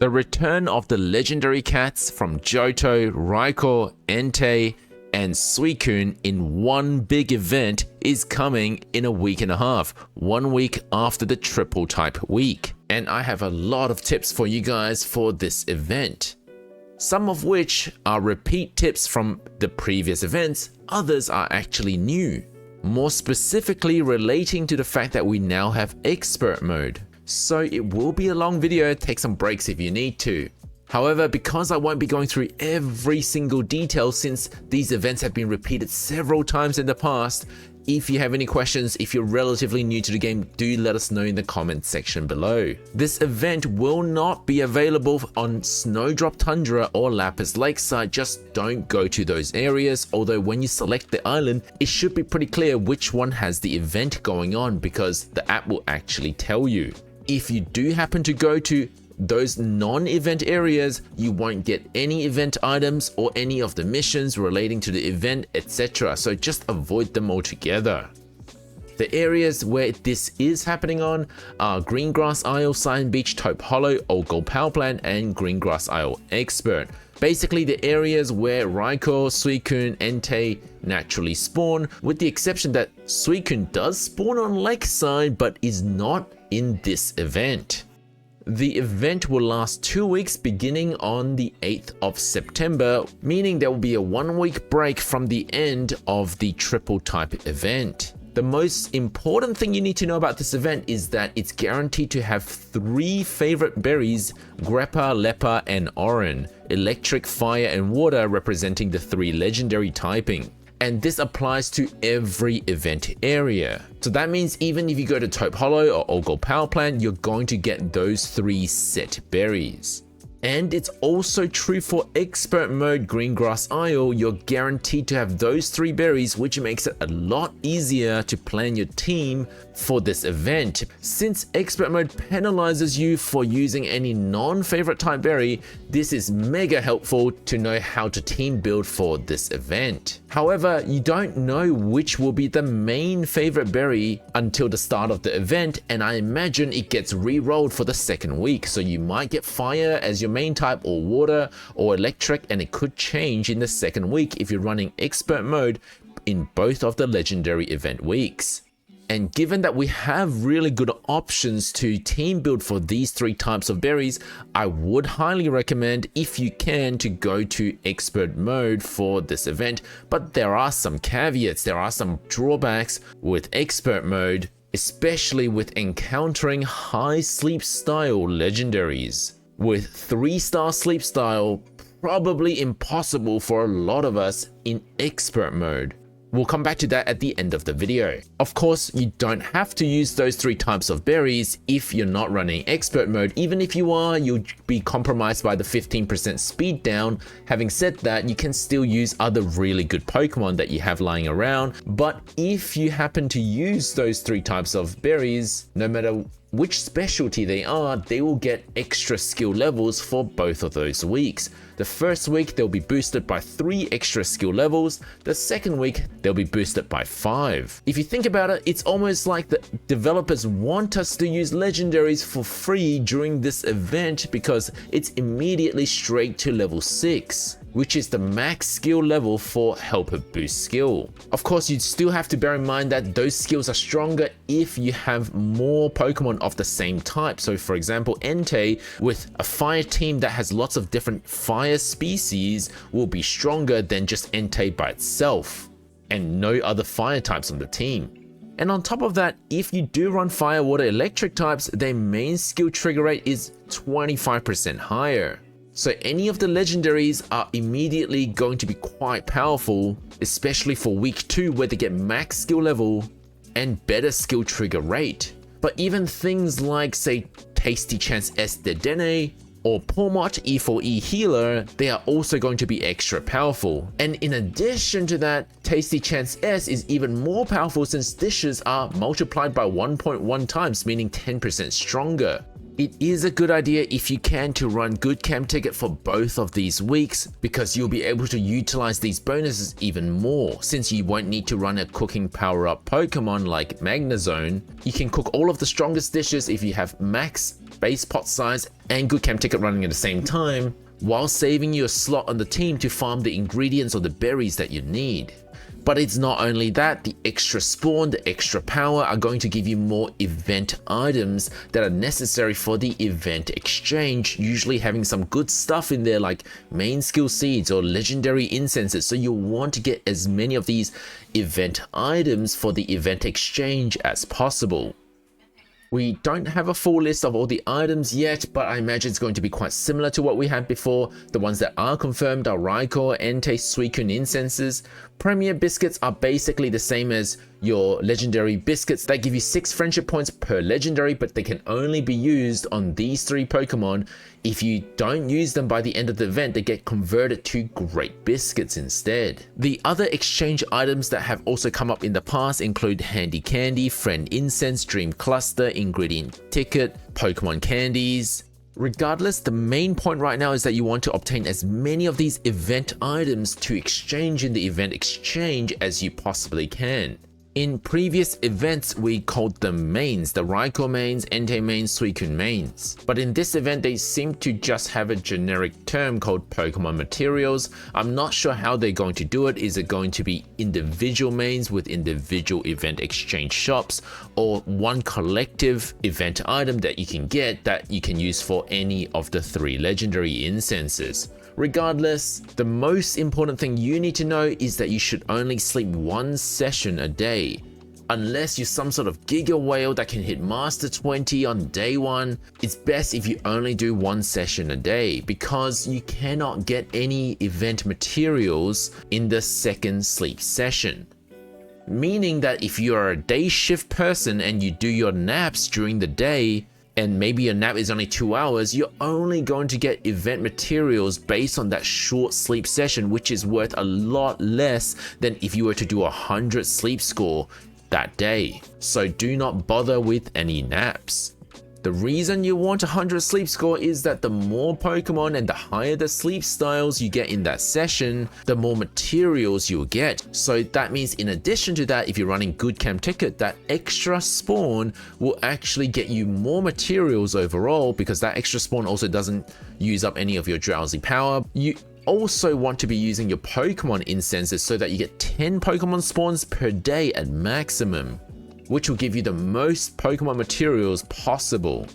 The return of the legendary cats from Johto, Raikou, Entei, and Suicune in one big event is coming in a week and a half, 1 week after the triple type week. And I have a lot of tips for you guys for this event. Some of which are repeat tips from the previous events, others are actually new. More specifically relating to the fact that we now have expert mode. So it will be a long video, take some breaks if you need to. However, because I won't be going through every single detail since these events have been repeated several times in the past, if you have any questions, if you're relatively new to the game, do let us know in the comment section below. This event will not be available on Snowdrop Tundra or Lapis Lakeside, just don't go to those areas, although when you select the island, it should be pretty clear which one has the event going on because the app will actually tell you. If you do happen to go to those non-event areas, you won't get any event items or any of the missions relating to the event, etc. So just avoid them altogether. The areas where this is happening on are Greengrass Isle, Cyan Beach, Taupe Hollow, Old Gold Power Plant, and Greengrass Isle Expert. Basically the areas where Raikou, Suicune, Entei naturally spawn, with the exception that Suicune does spawn on Lakeside but is not in this event. The event will last 2 weeks beginning on the 8th of September, meaning there will be a 1 week break from the end of the triple type event. The most important thing you need to know about this event is that it's guaranteed to have 3 favorite berries, Greppa, Leppa, and Oran, electric, fire, and water representing the 3 legendary typing. And this applies to every event area. So that means even if you go to Taupe Hollow or Old Gold Power Plant, you're going to get those 3 set berries. And it's also true for Expert Mode Greengrass Isle, you're guaranteed to have those 3 berries, which makes it a lot easier to plan your team for this event. Since Expert Mode penalizes you for using any non-favorite type berry, this is mega helpful to know how to team build for this event. However, you don't know which will be the main favorite berry until the start of the event, and I imagine it gets re-rolled for the second week, so you might get fire as your main type or water or electric, and it could change in the second week if you're running expert mode in both of the legendary event weeks. And given that we have really good options to team build for these 3 types of berries, I would highly recommend, if you can, to go to expert mode for this event. But there are some caveats, there are some drawbacks with expert mode, especially with encountering high sleep style legendaries. With 3-star sleep style, probably impossible for a lot of us in expert mode. We'll come back to that at the end of the video. Of course, you don't have to use those 3 types of berries if you're not running expert mode. Even if you are, you'll be compromised by the 15% speed down. Having said that, you can still use other really good Pokemon that you have lying around. But if you happen to use those 3 types of berries, no matter which specialty they are, they will get extra skill levels for both of those weeks. The first week they'll be boosted by 3 extra skill levels, the second week they'll be boosted by 5. If you think about it, it's almost like the developers want us to use legendaries for free during this event because it's immediately straight to level 6. Which is the max skill level for Helper Boost skill. Of course, you still have to bear in mind that those skills are stronger if you have more Pokemon of the same type. So for example, Entei with a fire team that has lots of different fire species will be stronger than just Entei by itself, and no other fire types on the team. And on top of that, if you do run fire, water, electric types, their main skill trigger rate is 25% higher. So any of the legendaries are immediately going to be quite powerful, especially for week 2 where they get max skill level and better skill trigger rate. But even things like, say, Tasty Chance S Dedenne or Pawmot E4E Healer, they are also going to be extra powerful. And in addition to that, Tasty Chance S is even more powerful since dishes are multiplied by 1.1 times, meaning 10% stronger. It is a good idea if you can to run good camp ticket for both of these weeks because you'll be able to utilize these bonuses even more. Since you won't need to run a cooking power-up Pokemon like Magnezone, you can cook all of the strongest dishes if you have max base pot size and good camp ticket running at the same time, while saving you a slot on the team to farm the ingredients or the berries that you need. But it's not only that, the extra spawn, the extra power are going to give you more event items that are necessary for the event exchange, usually having some good stuff in there like main skill seeds or legendary incenses. So you'll want to get as many of these event items for the event exchange as possible. We don't have a full list of all the items yet, but I imagine it's going to be quite similar to what we had before. The ones that are confirmed are Raikou, Entei, Suicune incenses. Premier biscuits are basically the same as your legendary biscuits. They give you 6 friendship points per legendary, but they can only be used on these 3 Pokemon. If you don't use them by the end of the event, they get converted to great biscuits instead. The other exchange items that have also come up in the past include Handy Candy, Friend Incense, Dream Cluster, Ingredient Ticket, Pokemon Candies. Regardless, the main point right now is that you want to obtain as many of these event items to exchange in the event exchange as you possibly can. In previous events, we called them mains, the Raikou mains, Entei mains, Suicune mains. But in this event, they seem to just have a generic term called Pokemon materials. I'm not sure how they're going to do it. Is it going to be individual mains with individual event exchange shops, or one collective event item that you can get that you can use for any of the 3 legendary incenses? Regardless, the most important thing you need to know is that you should only sleep 1 session a day. Unless you're some sort of Giga Whale that can hit Master 20 on day 1, it's best if you only do 1 session a day, because you cannot get any event materials in the 2nd sleep session. Meaning that if you are a day shift person and you do your naps during the day, and maybe your nap is only 2 hours, you're only going to get event materials based on that short sleep session, which is worth a lot less than if you were to do 100 sleep score that day. So do not bother with any naps. The reason you want 100 sleep score is that the more Pokemon and the higher the sleep styles you get in that session, the more materials you'll get. So that means in addition to that, if you're running good camp ticket, that extra spawn will actually get you more materials overall, because that extra spawn also doesn't use up any of your Drowsy power. You also want to be using your Pokemon incenses so that you get 10 Pokemon spawns per day at maximum, which will give you the most Pokemon materials possible.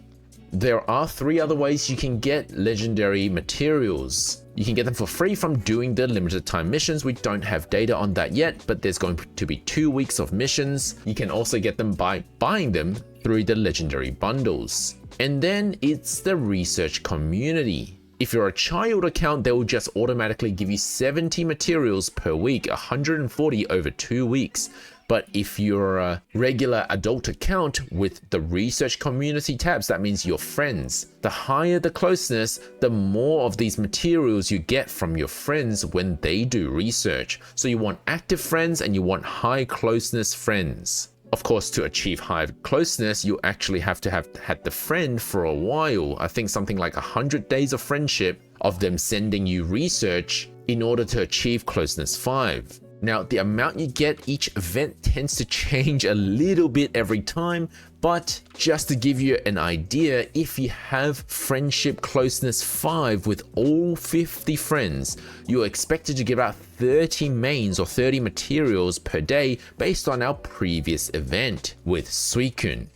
There are 3 other ways you can get legendary materials. You can get them for free from doing the limited time missions. We don't have data on that yet, but there's going to be 2 weeks of missions. You can also get them by buying them through the legendary bundles. And then it's the research community. If you're a child account, they will just automatically give you 70 materials per week, 140 over 2 weeks. But if you're a regular adult account with the research community tabs, that means your friends. The higher the closeness, the more of these materials you get from your friends when they do research. So you want active friends and you want high closeness friends. Of course, to achieve high closeness, you actually have to have had the friend for a while. I think something like 100 days of friendship of them sending you research in order to achieve closeness 5. Now, the amount you get each event tends to change a little bit every time, but just to give you an idea, if you have friendship closeness 5 with all 50 friends, you're expected to give out 30 mains or 30 materials per day based on our previous event with Suicune.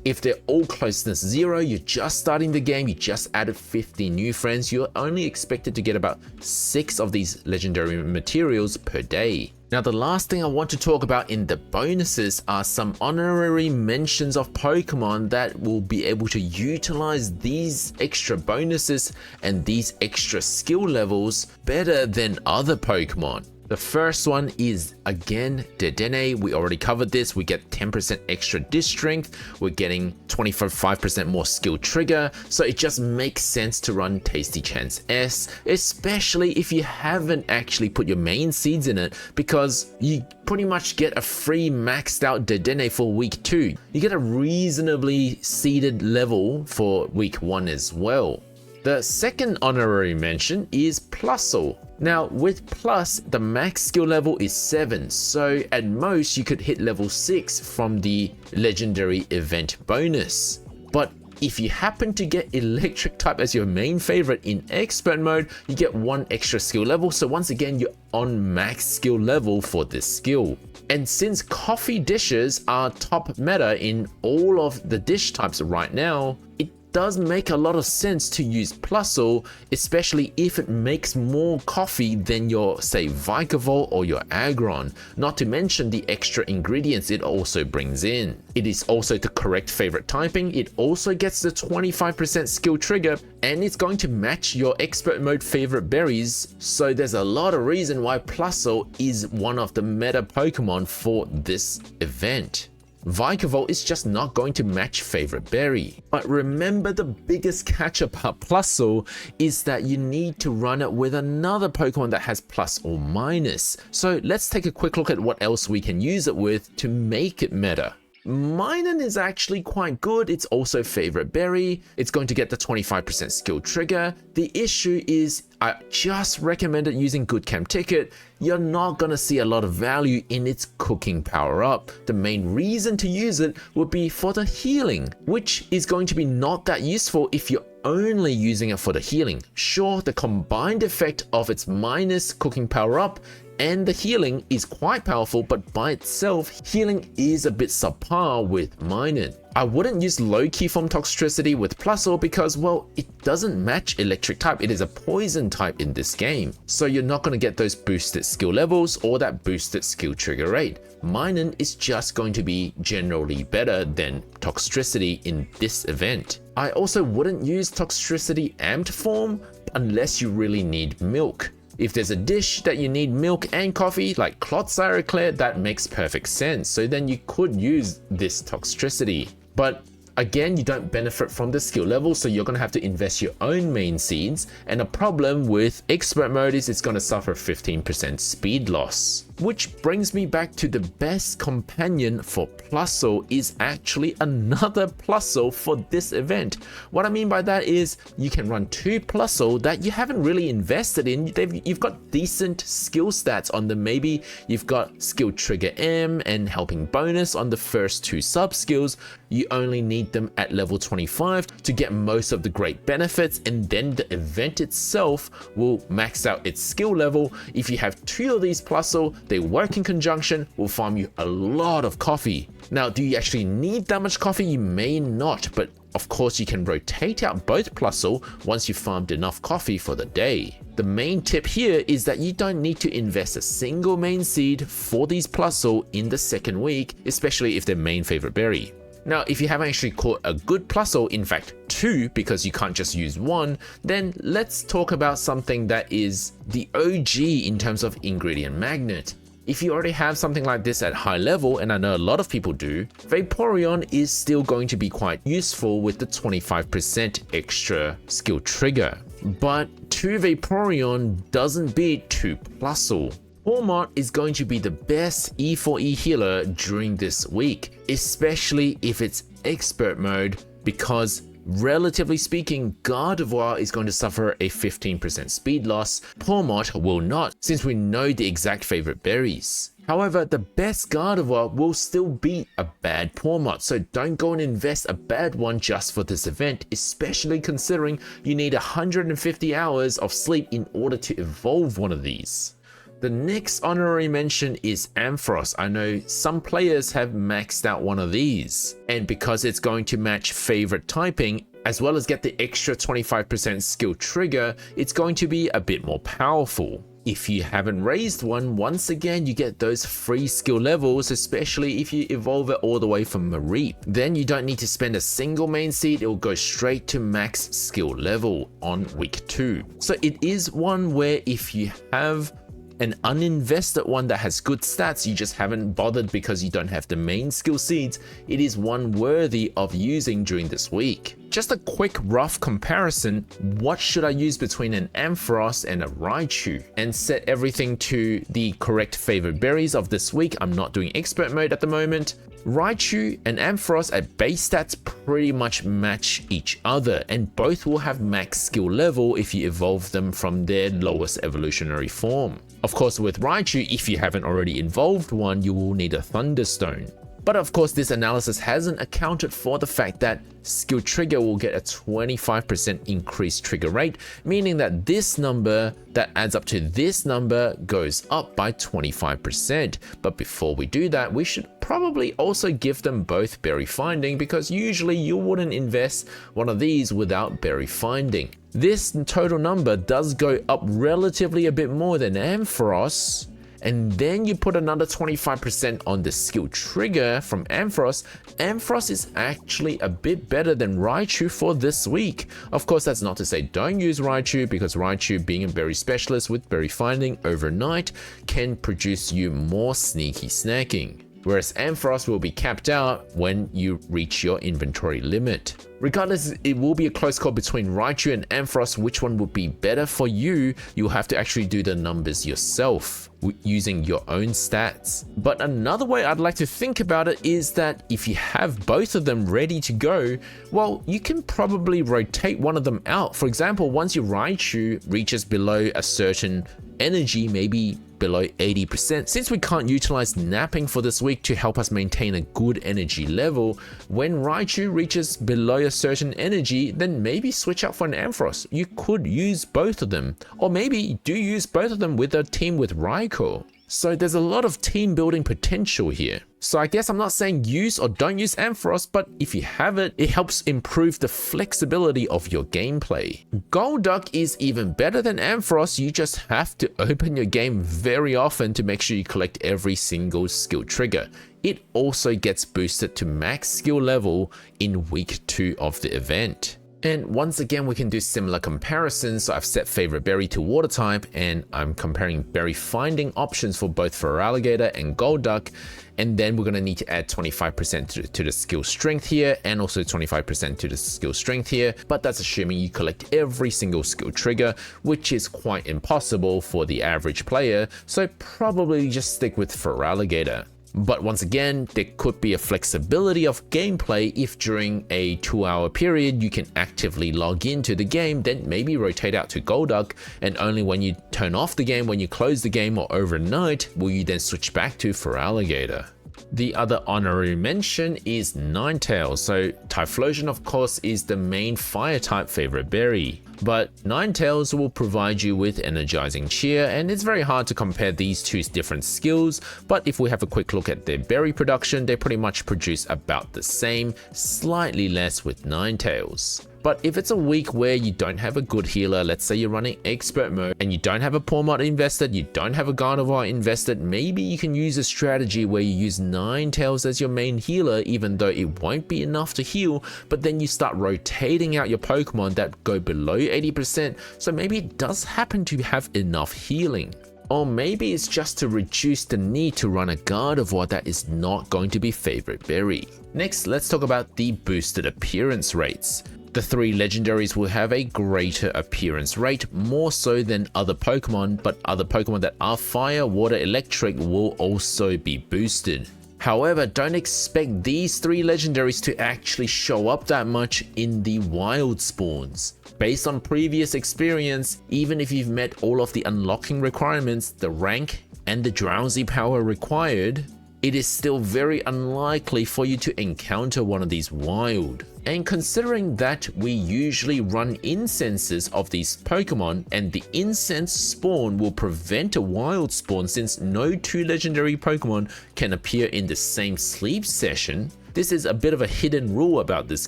If they're all closeness 0, you're just starting the game, you just added 50 new friends, you're only expected to get about 6 of these legendary materials per day. Now, the last thing I want to talk about in the bonuses are some honorary mentions of Pokemon that will be able to utilize these extra bonuses and these extra skill levels better than other Pokemon. The first one is, again, Dedenne. We already covered this. We get 10% extra disc strength. We're getting 25% more skill trigger. So it just makes sense to run Tasty Chance S, especially if you haven't actually put your main seeds in it, because you pretty much get a free maxed out Dedenne for week 2. You get a reasonably seeded level for week 1 as well. The second honorary mention is Plusle. Now, with Plus, the max skill level is 7, so at most you could hit level 6 from the legendary event bonus. But If you happen to get electric type as your main favorite in expert mode, you get 1 extra skill level. So once again, you're on max skill level for this skill. And since coffee dishes are top meta in all of the dish types right now, it does make a lot of sense to use Plusle, especially if it makes more coffee than your, say, Vikavolt or your Aggron, not to mention the extra ingredients it also brings in. It is also the correct favorite typing, it also gets the 25% skill trigger, and it's going to match your expert mode favorite berries, so there's a lot of reason why Plusle is one of the meta Pokemon for this event. Vikavolt is just not going to match favorite berry. But remember, the biggest catch about Plusle is that you need to run it with another Pokemon that has plus or minus. So let's take a quick look at what else we can use it with to make it meta. Minun is actually quite good. It's also favorite berry. It's going to get the 25% skill trigger. The issue is I just recommended using Good Camp Ticket. You're not going to see a lot of value in its cooking power up. The main reason to use it would be for the healing, which is going to be not that useful if you're only using it for the healing. Sure, the combined effect of its minus cooking power up and the healing is quite powerful, but by itself, healing is a bit subpar with Minun. I wouldn't use low key form toxicity with Plusle because, well, it doesn't match electric type. It is a poison type in this game. So you're not going to get those boosted skill levels or that boosted skill trigger rate. Minun is just going to be generally better than toxicity in this event. I also wouldn't use toxicity amped form unless you really need milk. If there's a dish that you need milk and coffee, like Clot Eclair, that makes perfect sense. So then you could use this toxicity. But again, you don't benefit from the skill level, so you're going to have to invest your own main seeds. And the problem with expert mode is it's going to suffer 15% speed loss. Which brings me back to the best companion for Plusle is actually another Plusle for this event. What I mean by that is you can run 2 Plusle that you haven't really invested in. You've got decent skill stats on them. Maybe you've got skill trigger M and helping bonus on the first 2 sub skills. You only need them at level 25 to get most of the great benefits, and then the event itself will max out its skill level. If you have 2 of these Plusle, they work in conjunction, will farm you a lot of coffee. Now, do you actually need that much coffee? You may not, but of course you can rotate out both Plusle once you've farmed enough coffee for the day. The main tip here is that you don't need to invest a single main seed for these Plusle in the second week, especially if they're main favorite berry. Now, if you haven't actually caught a good Plusle, in fact 2, because you can't just use 1, then let's talk about something that is the OG in terms of ingredient magnet. If you already have something like this at high level, and I know a lot of people do, Vaporeon is still going to be quite useful with the 25% extra skill trigger. But 2 Vaporeon doesn't beat 2 Plusle. Pawmot is going to be the best E4E healer during this week, especially if it's expert mode, because relatively speaking, Gardevoir is going to suffer a 15% speed loss. Pawmot will not, since we know the exact favorite berries. However, the best Gardevoir will still beat a bad Pawmot, so don't go and invest a bad one just for this event, especially considering you need 150 hours of sleep in order to evolve one of these. The next honorary mention is Ampharos. I know some players have maxed out one of these, and because it's going to match favorite typing, as well as get the extra 25% skill trigger, it's going to be a bit more powerful. If you haven't raised one, once again you get those free skill levels, especially if you evolve it all the way from Mareep. Then you don't need to spend a single main seed, it will go straight to max skill level on week 2. So it is one where if you have an uninvested one that has good stats, you just haven't bothered because you don't have the main skill seeds, it is one worthy of using during this week. Just a quick rough comparison, what should I use between an Ampharos and a Raichu? And set everything to the correct favorite berries of this week. I'm not doing expert mode at the moment. Raichu and Ampharos at base stats pretty much match each other, and both will have max skill level if you evolve them from their lowest evolutionary form. Of course, with Raichu, if you haven't already evolved one, you will need a Thunderstone. But of course, this analysis hasn't accounted for the fact that skill trigger will get a 25% increased trigger rate, meaning that this number that adds up to this number goes up by 25%. But before we do that, we should probably also give them both berry finding, because usually you wouldn't invest one of these without berry finding. This total number does go up relatively a bit more than Ampharos, and then you put another 25% on the skill trigger from Ampharos. Ampharos is actually a bit better than Raichu for this week. Of course, that's not to say don't use Raichu, because Raichu, being a berry specialist with berry finding overnight, can produce you more sneaky snacking, whereas Ampharos will be capped out when you reach your inventory limit. Regardless, it will be a close call between Raichu and Ampharos. Which one would be better for you? You'll have to actually do the numbers yourself using your own stats. But another way I'd like to think about it is that if you have both of them ready to go, well, you can probably rotate one of them out. For example, once your Raichu reaches below a certain energy, maybe below 80%, since we can't utilize napping for this week to help us maintain a good energy level, when Raichu reaches below a certain energy, then maybe switch out for an Ampharos. You could use both of them, or maybe do use both of them with a team with Raikou. So there's a lot of team building potential here. So I guess I'm not saying use or don't use Ampharos, but if you have it, it helps improve the flexibility of your gameplay. Golduck is even better than Ampharos. You just have to open your game very often to make sure you collect every single skill trigger. It also gets boosted to max skill level in week 2 of the event. And once again, we can do similar comparisons. So I've set favorite berry to water type, and I'm comparing berry finding options for both Feraligatr and Golduck. And then we're going to need to add 25% to the skill strength here, and also 25% to the skill strength here. But that's assuming you collect every single skill trigger, which is quite impossible for the average player. So probably just stick with Feraligatr. But once again, there could be a flexibility of gameplay. If during a 2-hour period you can actively log into the game, then maybe rotate out to Golduck, and only when you turn off the game, when you close the game or overnight, will you then switch back to Feraligatr. The other honorary mention is Ninetales. So Typhlosion, of course, is the main fire type favorite berry, but Ninetales will provide you with energizing cheer, and it's very hard to compare these two different skills. But if we have a quick look at their berry production, they pretty much produce about the same, slightly less with Ninetales. But if it's a week where you don't have a good healer, let's say you're running expert mode and you don't have a Pawmot invested, you don't have a Gardevoir invested, maybe you can use a strategy where you use Ninetales as your main healer, even though it won't be enough to heal, but then you start rotating out your Pokemon that go below 80%, so maybe it does happen to have enough healing. Or maybe it's just to reduce the need to run a Gardevoir that is not going to be favorite berry. Next, let's talk about the boosted appearance rates. The 3 legendaries will have a greater appearance rate, more so than other Pokemon, but other Pokemon that are fire, water, electric will also be boosted. However, don't expect these 3 legendaries to actually show up that much in the wild spawns. Based on previous experience, even if you've met all of the unlocking requirements, the rank, and the Drowsy power required, it is still very unlikely for you to encounter one of these wild. And considering that we usually run incenses of these Pokemon, and the incense spawn will prevent a wild spawn since no 2 legendary Pokemon can appear in the same sleep session, this is a bit of a hidden rule about this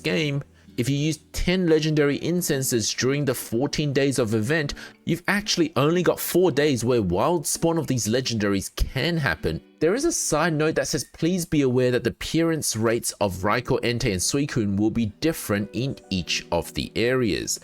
game. If you use 10 legendary incenses during the 14 days of event, you've actually only got 4 days where wild spawn of these legendaries can happen. There is a side note that says please be aware that the appearance rates of Raikou, Entei, and Suicune will be different in each of the areas.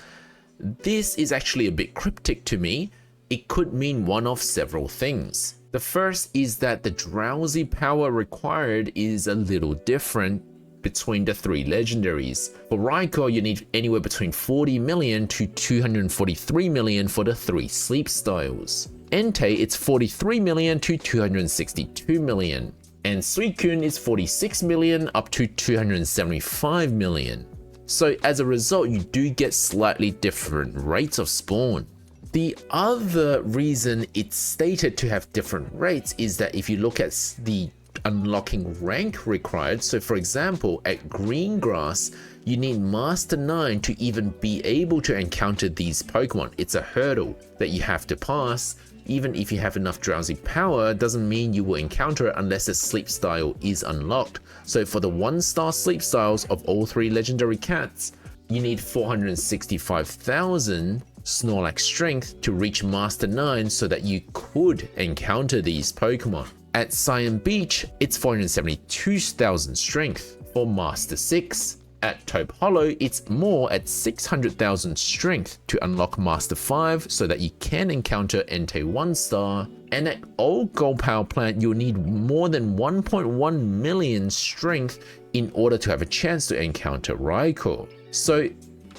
This is actually a bit cryptic to me. It could mean one of several things. The first is that the Drowsy power required is a little different between the 3 legendaries. For Raikou, you need anywhere between 40 million to 243 million for the 3 sleep styles. Entei, it's 43 million to 262 million. And Suicune is 46 million up to 275 million. So as a result, you do get slightly different rates of spawn. The other reason it's stated to have different rates is that if you look at the unlocking rank required. So for example, at green grass, you need Master 9 to even be able to encounter these Pokemon. It's a hurdle that you have to pass. Even if you have enough Drowsy power, doesn't mean you will encounter it unless the sleep style is unlocked. So for the 1-star sleep styles of all 3 legendary cats, you need 465,000 Snorlax strength to reach Master 9 so that you could encounter these Pokemon. At Cyan Beach, it's 472,000 strength for Master 6. At Taupe Hollow, it's more at 600,000 strength to unlock Master 5 so that you can encounter Entei 1-star. And at Old Gold Power Plant, you'll need more than 1.1 million strength in order to have a chance to encounter Raikou. So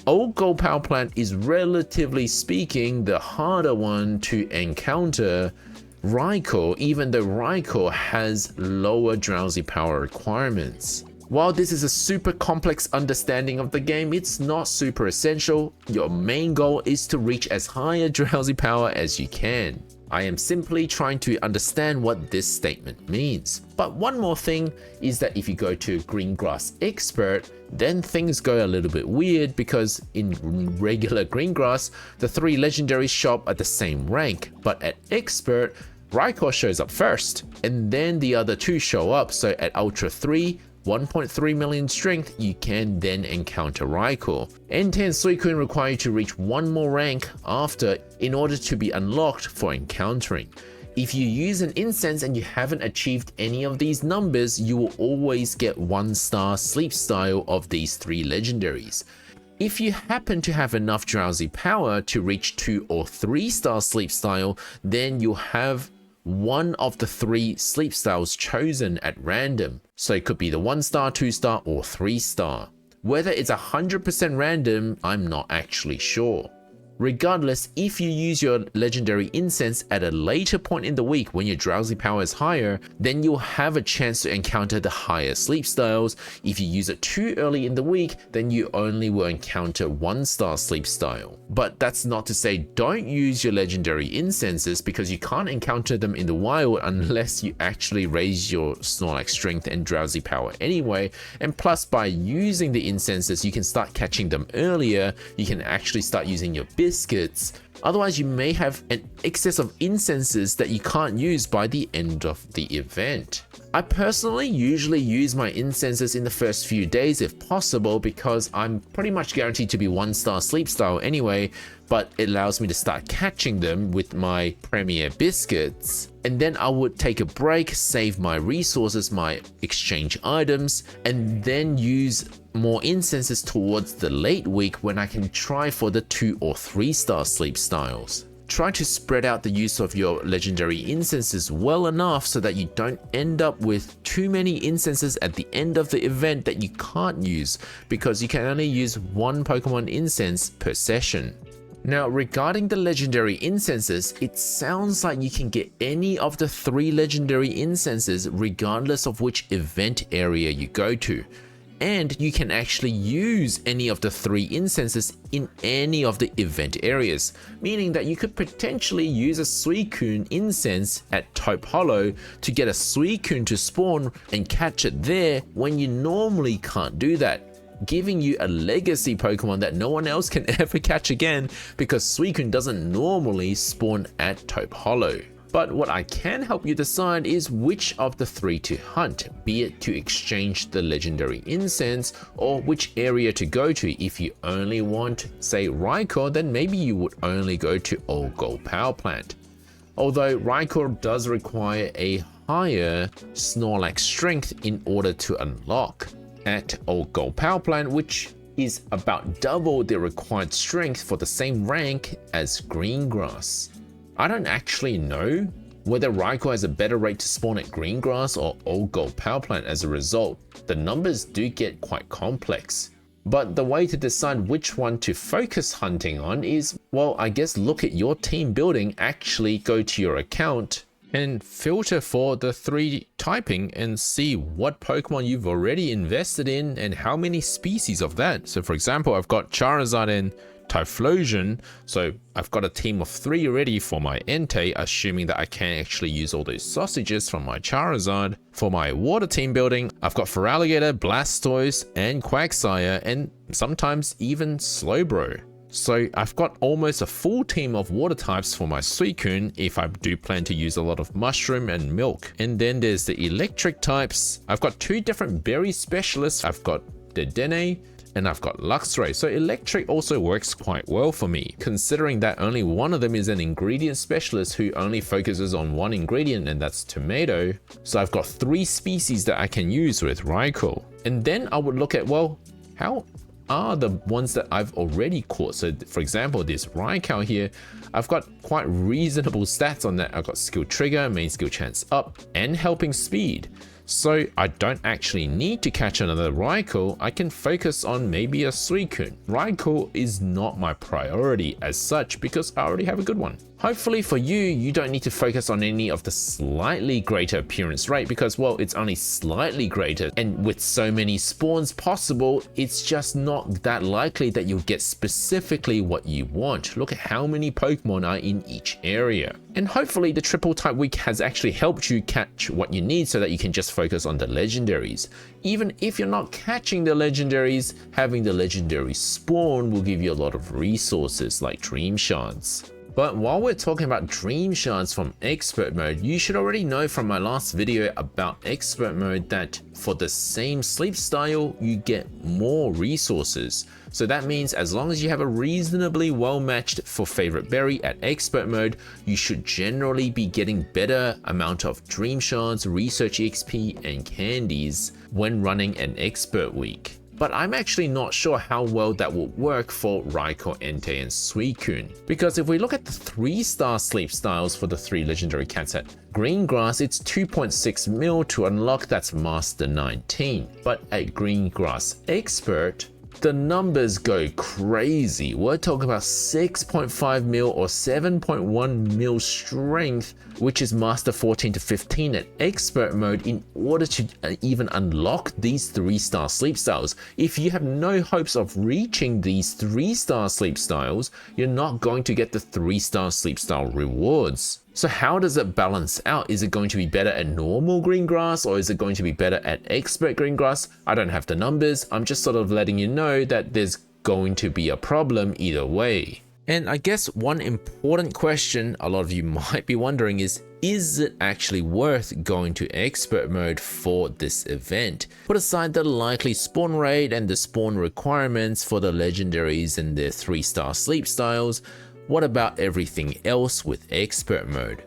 Old Gold Power Plant is relatively speaking the harder one to encounter Raikou, even though Raikou has lower Drowsy power requirements. While this is a super complex understanding of the game, it's not super essential. Your main goal is to reach as high a Drowsy power as you can. I am simply trying to understand what this statement means. But one more thing is that if you go to Green Grass Expert, then things go a little bit weird because in regular Green Grass, the 3 legendaries show up at the same rank, but at Expert, Raikou shows up first, and then the other 2 show up. So at Ultra 3, 1.3 million strength, you can then encounter Raikou. Entei and Suicune require you to reach 1 more rank after in order to be unlocked for encountering. If you use an incense and you haven't achieved any of these numbers, you will always get 1-star sleep style of these 3 legendaries. If you happen to have enough Drowsy power to reach 2 or 3-star sleep style, then you'll have one of the 3 sleep styles chosen at random. So it could be the 1-star, 2-star, or 3-star. Whether it's 100% random, I'm not actually sure. Regardless, if you use your legendary incense at a later point in the week when your Drowsy power is higher, then you'll have a chance to encounter the higher sleep styles. If you use it too early in the week, then you only will encounter 1-star sleep style. But that's not to say don't use your legendary incenses, because you can't encounter them in the wild unless you actually raise your Snorlax strength and Drowsy power anyway. And plus, by using the incenses, you can start catching them earlier. You can actually start using your biscuits. Otherwise, you may have an excess of incenses that you can't use by the end of the event. I personally usually use my incenses in the first few days if possible, because I'm pretty much guaranteed to be 1-star sleep style anyway, but it allows me to start catching them with my premier biscuits. And then I would take a break, save my resources, my exchange items, and then use more incenses towards the late week when I can try for the 2 or 3-star sleep styles. Try to spread out the use of your legendary incenses well enough so that you don't end up with too many incenses at the end of the event that you can't use, because you can only use 1 Pokemon incense per session. Now, regarding the legendary incenses, it sounds like you can get any of the 3 legendary incenses regardless of which event area you go to. And you can actually use any of the 3 incenses in any of the event areas, meaning that you could potentially use a Suicune incense at Taupe Hollow to get a Suicune to spawn and catch it there when you normally can't do that, giving you a legacy Pokemon that no one else can ever catch again, because Suicune doesn't normally spawn at Taupe Hollow. But what I can help you decide is which of the 3 to hunt, be it to exchange the legendary incense or which area to go to. If you only want, say, Raikou, then maybe you would only go to Old Gold Power Plant. Although Raikou does require a higher Snorlax strength in order to unlock. At Old Gold Power Plant, which is about double the required strength for the same rank as Green Grass. I don't actually know whether Raikou has a better rate to spawn at Green Grass or Old Gold Power Plant as a result. The numbers do get quite complex. But the way to decide which one to focus hunting on is, well, I guess look at your team building, actually go to your account and filter for the 3 typing and see what Pokemon you've already invested in and how many species of that. So for example, I've got Charizard and Typhlosion. So I've got a team of 3 ready for my Entei, assuming that I can actually use all those sausages from my Charizard. For my water team building, I've got Feraligatr, Blastoise, and Quagsire, and sometimes even Slowbro. So I've got almost a full team of water types for my Suicune if I do plan to use a lot of mushroom and milk. And then there's the electric types. I've got 2 different berry specialists. I've got Dedenne and I've got Luxray. So electric also works quite well for me, considering that only one of them is an ingredient specialist who only focuses on one ingredient, and that's tomato. So I've got 3 species that I can use with Raikou. And then I would look at, well, how are the ones that I've already caught? So for example, this Raikou here, I've got quite reasonable stats on that. I've got skill trigger, main skill chance up, and helping speed. So I don't actually need to catch another Raikou. I can focus on maybe a Suicune. Raikou is not my priority as such because I already have a good one. Hopefully for you, you don't need to focus on any of the slightly greater appearance rate because, well, it's only slightly greater, and with so many spawns possible, it's just not that likely that you'll get specifically what you want. Look at how many Pokemon are in each area. And hopefully the triple type week has actually helped you catch what you need so that you can just focus on the legendaries. Even if you're not catching the legendaries, having the legendary spawn will give you a lot of resources like Dream Shards. But while we're talking about Dream Shards from Expert Mode, you should already know from my last video about Expert Mode that for the same sleep style, you get more resources. So that means as long as you have a reasonably well matched for favorite berry at Expert Mode, you should generally be getting better amount of Dream Shards, Research XP, and candies when running an Expert Week. But I'm actually not sure how well that will work for Raikou, Entei, and Suicune. Because if we look at the 3-star sleep styles for the 3 legendary cats at Green Grass, it's 2.6 mil to unlock, that's Master 19. But at Green Grass Expert, the numbers go crazy. We're talking about 6.5 mil or 7.1 mil strength, which is Master 14 to 15 at Expert Mode in order to even unlock these 3-star sleep styles. If you have no hopes of reaching these 3-star sleep styles, you're not going to get the 3-star sleep style rewards. So how does it balance out? Is it going to be better at normal green grass, or is it going to be better at expert green grass? I don't have the numbers. I'm just sort of letting you know that there's going to be a problem either way. And I guess one important question a lot of you might be wondering is it actually worth going to expert mode for this event? Put aside the likely spawn rate and the spawn requirements for the legendaries and their 3-star sleep styles, what about everything else with expert mode?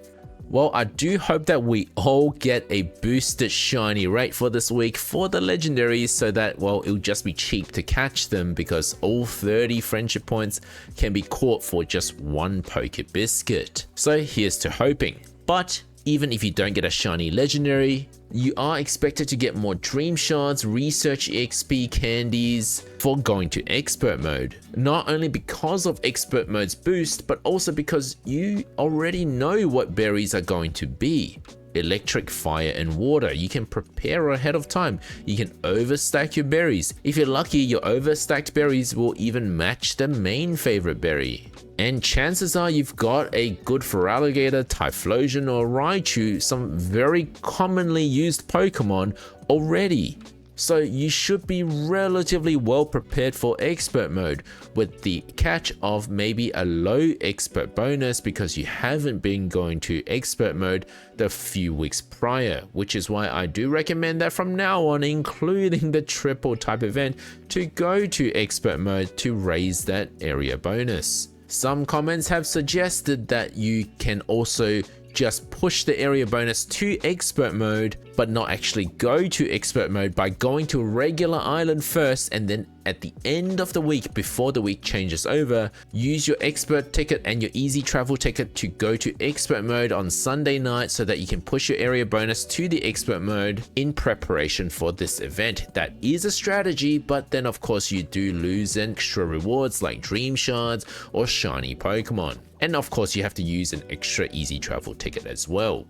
Well, I do hope that we all get a boosted shiny rate for this week for the legendaries so that, well, it'll just be cheap to catch them because all 30 friendship points can be caught for just 1 Poke Biscuit. So here's to hoping. But even if you don't get a shiny legendary, you are expected to get more Dream Shards, Research XP, candies for going to Expert Mode. Not only because of Expert Mode's boost, but also because you already know what berries are going to be. Electric, fire, and water. You can prepare ahead of time. You can overstack your berries. If you're lucky, your overstacked berries will even match the main favorite berry. And chances are you've got a good Feraligatr, Typhlosion, or Raichu, some very commonly used Pokemon already. So you should be relatively well prepared for expert mode, with the catch of maybe a low expert bonus because you haven't been going to expert mode the few weeks prior, which is why I do recommend that from now on, including the triple type event, to go to expert mode to raise that area bonus. Some comments have suggested that you can also just push the area bonus to expert mode but not actually go to expert mode by going to regular island first, and then at the end of the week before the week changes over, use your expert ticket and your easy travel ticket to go to expert mode on Sunday night so that you can push your area bonus to the expert mode in preparation for this event. That is a strategy, but then of course you do lose extra rewards like Dream Shards or shiny Pokemon. And of course you have to use an extra easy travel ticket as well.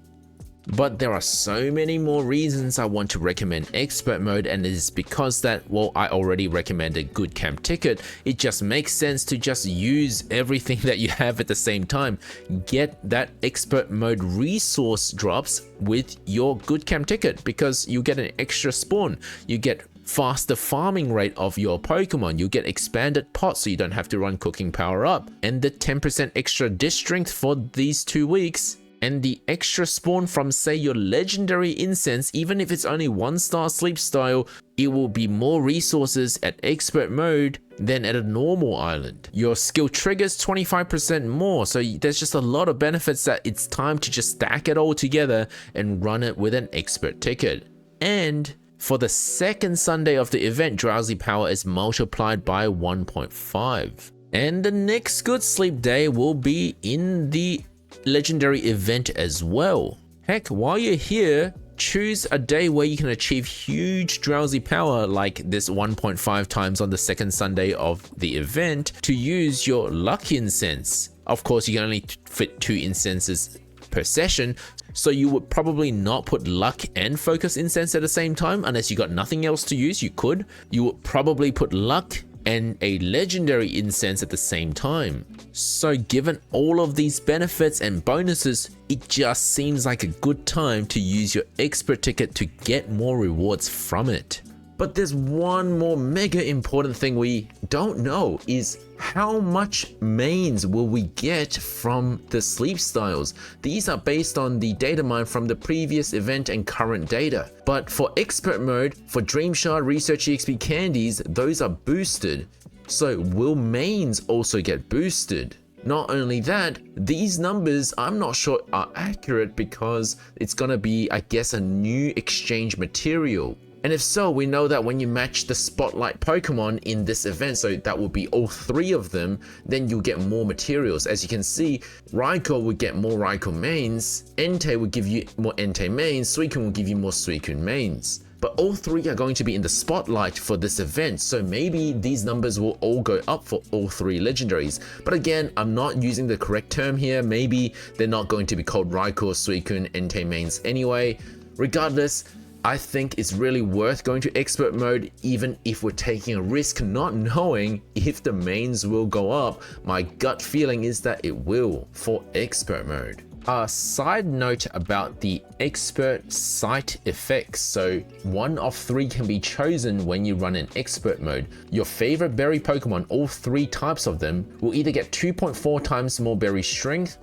But there are so many more reasons I want to recommend expert mode, and it is because that, well, I already recommended good camp ticket. It just makes sense to just use everything that you have at the same time. Get that expert mode resource drops with your good camp ticket, because you get an extra spawn, you get faster farming rate of your Pokemon, you get expanded pots so you don't have to run cooking power up, and the 10% extra dish strength for these 2 weeks. And the extra spawn from, say, your legendary incense, even if it's only 1-star sleep style, it will be more resources at expert mode than at a normal island. Your skill triggers 25% more, so there's just a lot of benefits that it's time to just stack it all together and run it with an expert ticket. And for the second Sunday of the event, Drowsy power is multiplied by 1.5. And the next good sleep day will be in the legendary event as well. Heck, while you're here, choose a day where you can achieve huge Drowsy power like this 1.5 times on the second Sunday of the event to use your luck incense. Of course, you can only fit 2 incenses per session, so you would probably not put luck and focus incense at the same time unless you got nothing else to use. You would probably put luck and a legendary incense at the same time. So given all of these benefits and bonuses, it just seems like a good time to use your expert ticket to get more rewards from it. But there's one more mega important thing we don't know, is how much mains will we get from the sleep styles? These are based on the data mine from the previous event and current data. But for expert mode, for Dream Shard, Research EXP candies, those are boosted. So will mains also get boosted? Not only that, these numbers I'm not sure are accurate because it's gonna be, I guess, a new exchange material. And if so, we know that when you match the spotlight Pokemon in this event, so that will be all 3 of them, then you'll get more materials. As you can see, Raikou will get more Raikou mains, Entei will give you more Entei mains, Suicune will give you more Suicune mains. But all 3 are going to be in the spotlight for this event, so maybe these numbers will all go up for all 3 legendaries. But again, I'm not using the correct term here. Maybe they're not going to be called Raikou or Suicune Entei mains anyway. Regardless, I think it's really worth going to expert mode, even if we're taking a risk not knowing if the mains will go up. My gut feeling is that it will for expert mode. A side note about the expert site effects. So 1 of 3 can be chosen when you run in expert mode. Your favorite berry Pokemon, all 3 types of them, will either get 2.4 times more berry strength,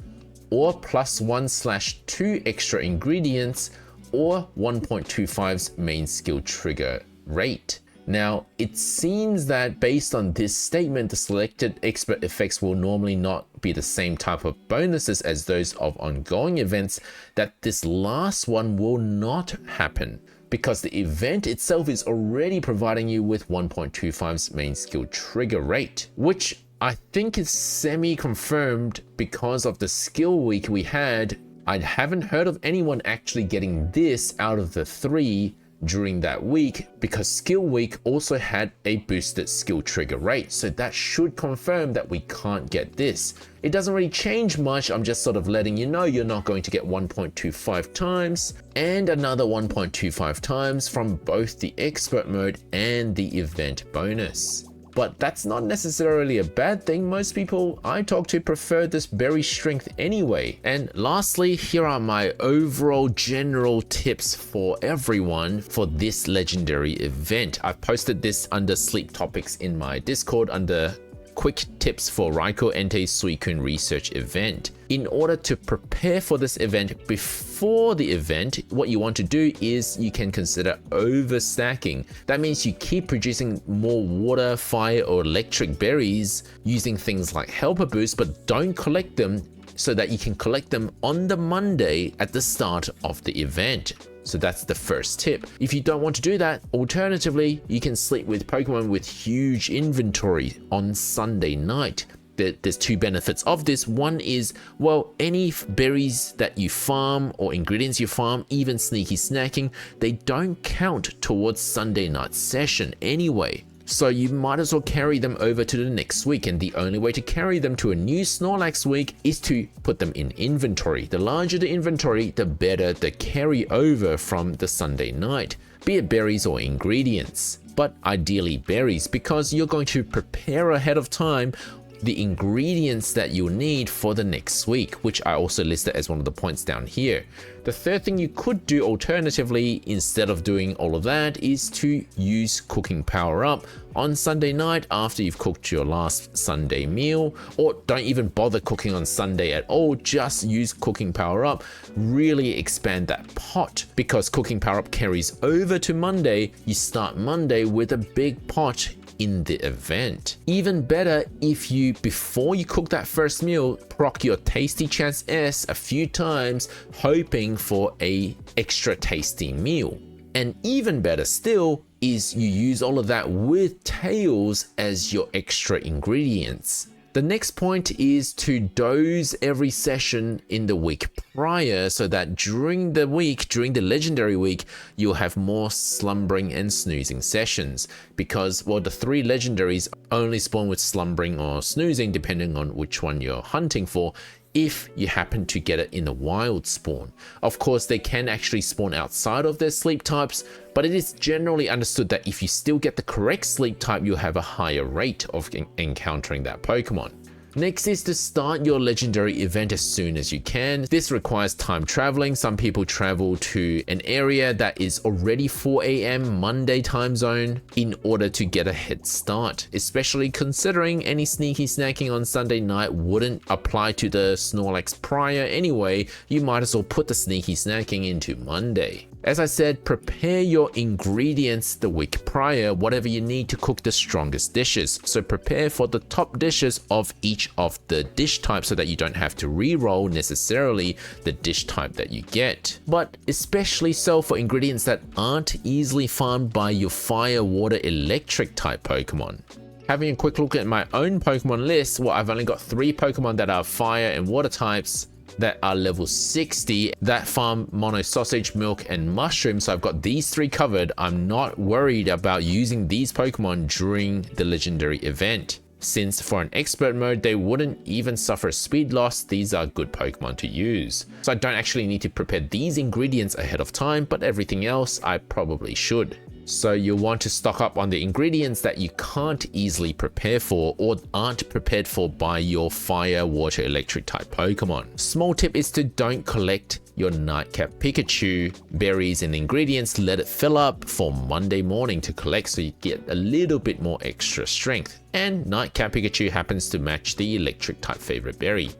or +1/2 extra ingredients, or 1.25's main skill trigger rate. Now, it seems that based on this statement, the selected expert effects will normally not be the same type of bonuses as those of ongoing events, that this last one will not happen because the event itself is already providing you with 1.25's main skill trigger rate, which I think is semi-confirmed because of the skill week we had. I haven't heard of anyone actually getting this out of the 3 during that week, because skill week also had a boosted skill trigger rate, so that should confirm that we can't get this. It doesn't really change much. I'm just sort of letting you know you're not going to get 1.25 times and another 1.25 times from both the expert mode and the event bonus. But that's not necessarily a bad thing. Most people I talk to prefer this berry strength anyway. And lastly, here are my overall general tips for everyone for this legendary event. I've posted this under sleep topics in my Discord under quick tips for Raikou Entei Suicune research event. In order to prepare for this event before the event, what you want to do is you can consider overstacking. That means you keep producing more water, fire, or electric berries using things like helper boost, but don't collect them so that you can collect them on the Monday at the start of the event. So that's the first tip. If you don't want to do that, alternatively, you can sleep with Pokemon with huge inventory on Sunday night. There's 2 benefits of this. One is, well, any berries that you farm or ingredients you farm, even sneaky snacking, they don't count towards Sunday night session anyway. So you might as well carry them over to the next week, and the only way to carry them to a new Snorlax week is to put them in inventory. The larger the inventory, the better the carry over from the Sunday night, be it berries or ingredients. But ideally berries, because you're going to prepare ahead of time the ingredients that you'll need for the next week, which I also listed as one of the points down here. The third thing you could do alternatively, instead of doing all of that, is to use cooking power up on Sunday night after you've cooked your last Sunday meal, or don't even bother cooking on Sunday at all, just use cooking power up. Really expand that pot, because cooking power up carries over to Monday. You start Monday with a big pot in the event. Even better if you, before you cook that first meal, proc your Tasty Chance S a few times, hoping for a extra tasty meal. And even better still is you use all of that with tails as your extra ingredients. The next point is to dose every session in the week prior, so that during the week, during the legendary week, you'll have more slumbering and snoozing sessions, because, well, the 3 legendaries only spawn with slumbering or snoozing depending on which one you're hunting for, if you happen to get it in a wild spawn. Of course, they can actually spawn outside of their sleep types, but it is generally understood that if you still get the correct sleep type, you'll have a higher rate of encountering that Pokemon. Next is to start your legendary event as soon as you can. This requires time traveling. Some people travel to an area that is already 4 AM Monday time zone in order to get a head start, especially considering any sneaky snacking on Sunday night wouldn't apply to the Snorlax prior anyway. You might as well put the sneaky snacking into Monday. As I said, prepare your ingredients the week prior, whatever you need to cook the strongest dishes. So prepare for the top dishes of each of the dish types so that you don't have to re-roll necessarily the dish type that you get. But especially so for ingredients that aren't easily farmed by your fire, water, electric type Pokemon. Having a quick look at my own Pokemon list, well, I've only got 3 Pokemon that are fire and water types that are level 60 that farm mono sausage, milk, and mushroom. So I've got these 3 covered. I'm not worried about using these Pokemon during the legendary event, since for an expert mode they wouldn't even suffer speed loss. These are good Pokemon to use, so I don't actually need to prepare these ingredients ahead of time, but everything else I probably should. So you'll want to stock up on the ingredients that you can't easily prepare for or aren't prepared for by your fire, water, electric type Pokemon. Small tip is to don't collect your Nightcap Pikachu berries and ingredients. Let it fill up for Monday morning to collect, so you get a little bit more extra strength. And Nightcap Pikachu happens to match the electric type favorite berry.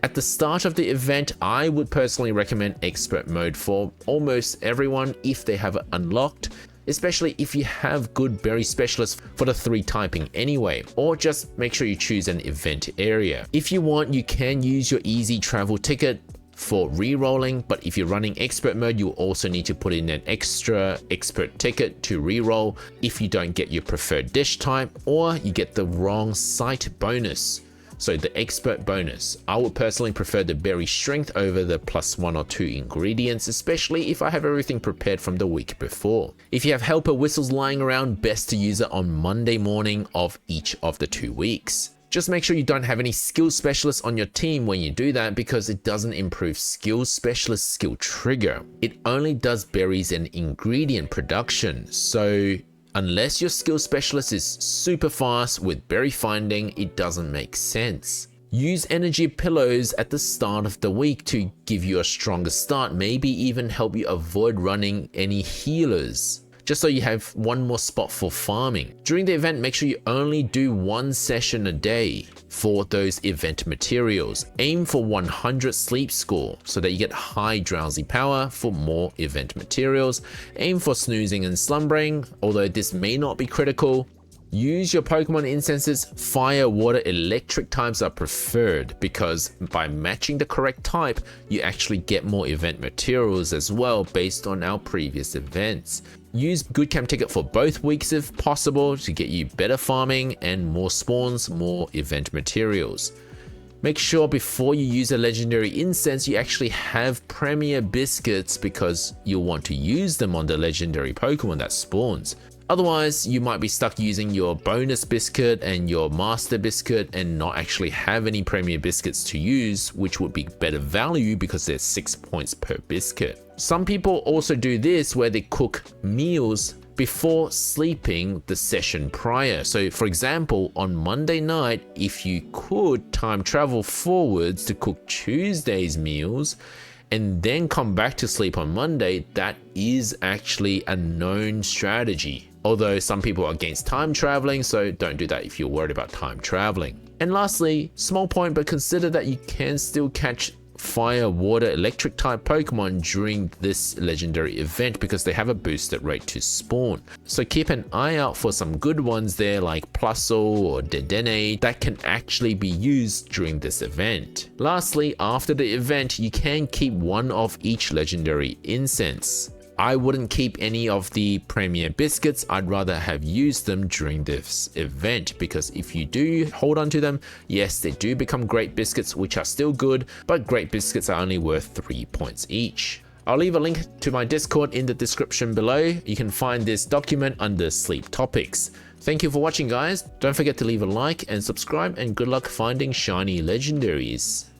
At the start of the event, I would personally recommend expert mode for almost everyone if they have it unlocked, especially if you have good berry specialists for the 3 typing anyway, or just make sure you choose an event area. If you want, you can use your easy travel ticket for re-rolling, but if you're running expert mode, you'll also need to put in an extra expert ticket to re-roll if you don't get your preferred dish type or you get the wrong site bonus. So the expert bonus, I would personally prefer the berry strength over the +1 or 2 ingredients, especially if I have everything prepared from the week before. If you have helper whistles lying around, best to use it on Monday morning of each of the 2 weeks. Just make sure you don't have any skill specialists on your team when you do that, because it doesn't improve skill specialist skill trigger. It only does berries and ingredient production. So unless your skill specialist is super fast with berry finding, it doesn't make sense. Use energy pillows at the start of the week to give you a stronger start, maybe even help you avoid running any healers, just so you have one more spot for farming. During the event, make sure you only do 1 session a day for those event materials. Aim for 100 sleep score so that you get high drowsy power for more event materials. Aim for snoozing and slumbering, although this may not be critical. Use your Pokemon incenses. Fire, water, electric types are preferred, because by matching the correct type, you actually get more event materials as well based on our previous events. Use good camp ticket for both weeks if possible to get you better farming and more spawns, more event materials. Make sure before you use a legendary incense, you actually have premier biscuits, because you'll want to use them on the legendary Pokemon that spawns. Otherwise, you might be stuck using your bonus biscuit and your master biscuit and not actually have any premier biscuits to use, which would be better value because there's 6 points per biscuit. Some people also do this where they cook meals before sleeping the session prior. So for example, on Monday night, if you could time travel forwards to cook Tuesday's meals and then come back to sleep on Monday, that is actually a known strategy. Although some people are against time traveling, so don't do that if you're worried about time traveling. And lastly, small point, but consider that you can still catch fire, water, electric type Pokemon during this legendary event because they have a boosted rate to spawn. So keep an eye out for some good ones there like Plusle or Dedenne that can actually be used during this event. Lastly, after the event, you can keep one of each legendary incense. I wouldn't keep any of the premier biscuits. I'd rather have used them during this event because if you do hold on to them, yes, they do become great biscuits, which are still good, but great biscuits are only worth 3 points each. I'll leave a link to my Discord in the description below. You can find this document under sleep topics. Thank you for watching, guys. Don't forget to leave a like and subscribe, and good luck finding shiny legendaries.